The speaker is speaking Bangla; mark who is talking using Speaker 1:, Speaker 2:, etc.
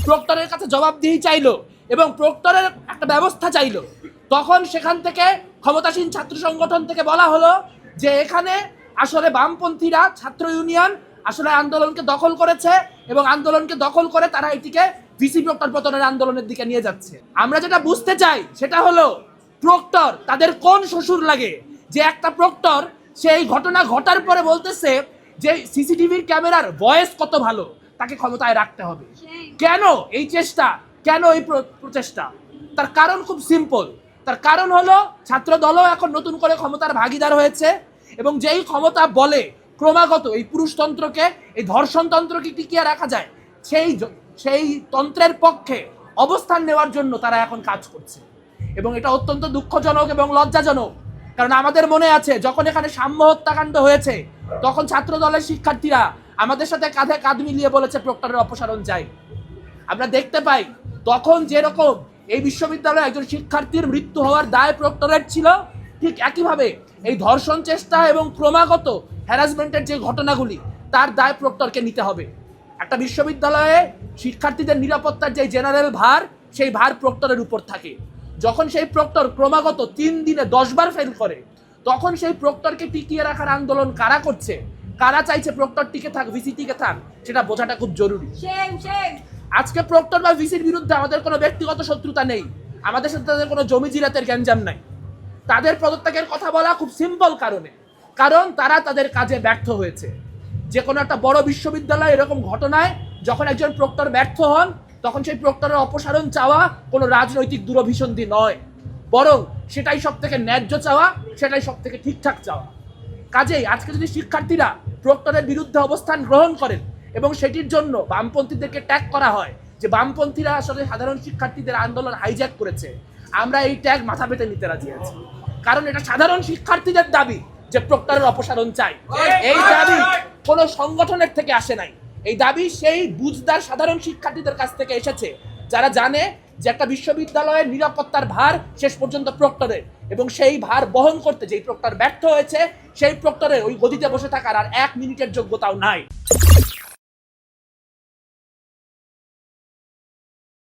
Speaker 1: প্রক্টরের কাছে জবাবদিহি চাইলো এবং প্রক্টরের একটা ব্যবস্থা চাইলো, তখন সেখান থেকে ক্ষমতাসীন ছাত্র সংগঠন থেকে বলা হলো যে এখানে আসলে বামপন্থীরা ছাত্র ইউনিয়ন আসলে আন্দোলনকে দখল করেছে এবং আন্দোলনকে দখল করে তারা এটিকে ভিসি প্রক্টর পতনের আন্দোলনের দিকে নিয়ে যাচ্ছে। আমরা যেটা বুঝতে চাই সেটা হলো প্রক্টর তাদের কোন শ্বশুর লাগে যে একটা প্রক্টর সেই ঘটনা ঘটার পরে বলতেছে যে সিসিটিভির ক্যামেরার ভয়েস কত ভালো, তাকে ক্ষমতায় রাখতে হবে। কেন এই চেষ্টা, কেন এই প্রচেষ্টা? তার কারণ খুব সিম্পল। তার কারণ হলো ছাত্র দলও এখন নতুন করে ক্ষমতার ভাগিদার হয়েছে এবং যেই ক্ষমতা বলে ক্রমাগত এই পুরুষতন্ত্রকে, এই ধর্ষণতন্ত্রকে টিকিয়ে রাখা যায়, সেই তন্ত্রের পক্ষে অবস্থান নেওয়ার জন্য তারা এখন কাজ করছে এবং এটা অত্যন্ত দুঃখজনক এবং লজ্জাজনক। কারণ আমাদের মনে আছে যখন এখানে সাম্য হত্যাকাণ্ড হয়েছে তখন ছাত্র দলের শিক্ষার্থীরা আমাদের সাথে কাঁধে কাঁধ মিলিয়ে বলেছে প্রক্টরের অপসারণ চাই। আমরা দেখতে পাই তখন যেরকম এই বিশ্ববিদ্যালয়ে একজন শিক্ষার্থীর মৃত্যু হওয়ার দায় প্রক্টরের ছিল, ঠিক একইভাবে এই ধর্ষণ চেষ্টা এবং ক্রমাগত হ্যারাসমেন্টের যে ঘটনাগুলি তার দায় প্রক্টরকে নিতে হবে। একটা বিশ্ববিদ্যালয়ে শিক্ষার্থীদের নিরাপত্তার যে জেনারেল ভার, সেই ভার প্রক্টরের উপর থাকে। যখন সেই প্রক্টর ক্রমাগত 3 দিনে 10 বার ফেল করে, তখন সেই প্রক্টরকে টিকিয়ে রাখার আন্দোলন কারা করছে, কারা চাইছে প্রক্টর টিকে থাক, ভিসি টিকে থাক, সেটা বোঝাটা খুব জরুরি। আজকে প্রক্টর বা ভিসির বিরুদ্ধে আমাদের কোনো ব্যক্তিগত শত্রুতা নেই, আমাদের সাথে তাদের কোনো জমি জিরাতের গ্যাঞ্জাম নাই। তাদের পদত্যাগের কথা বলা খুব সিম্পল কারণে, কারণ তারা তাদের কাজে ব্যর্থ হয়েছে। যে কোনো একটা বড় বিশ্ববিদ্যালয় এরকম ঘটনায় যখন একজন প্রক্টর ব্যর্থ হন, তখন সেই প্রক্টরের অপসারণ চাওয়া কোনো রাজনৈতিক দুরভিসন্ধি নয়, বরং সেটাই সব থেকে ন্যায্য চাওয়া, সেটাই সব থেকে ঠিকঠাক চাওয়া। কাজেই আজকে যদি শিক্ষার্থীরা প্রক্টরের বিরুদ্ধে অবস্থান গ্রহণ করেন এবং সেটির জন্য বামপন্থীদেরকে ট্যাগ করা হয় যে বামপন্থীরা আসলে সাধারণ শিক্ষার্থীদের আন্দোলন হাইজ্যাক করেছে, আমরা এই ট্যাগ মাথা পেতে নিতে রাজি আছি। কারণ এটা সাধারণ শিক্ষার্থীদের দাবি যে প্রক্টরের অপসারণ চাই। এই দাবি কোনো সংগঠনের থেকে আসে নাই, এই দাবি সেই বুঝদার সাধারণ শিক্ষার্থীদের কাছ থেকে এসেছে যারা জানে যে একটা বিশ্ববিদ্যালয়ের নিরাপত্তার ভার শেষ পর্যন্ত প্রক্টরের, এবং সেই ভার বহন করতে যেই প্রক্টর ব্যর্থ হয়েছে সেই প্রক্টরের ওই গদিতে বসে থাকার আর 1 মিনিটের যোগ্যতাও নাই।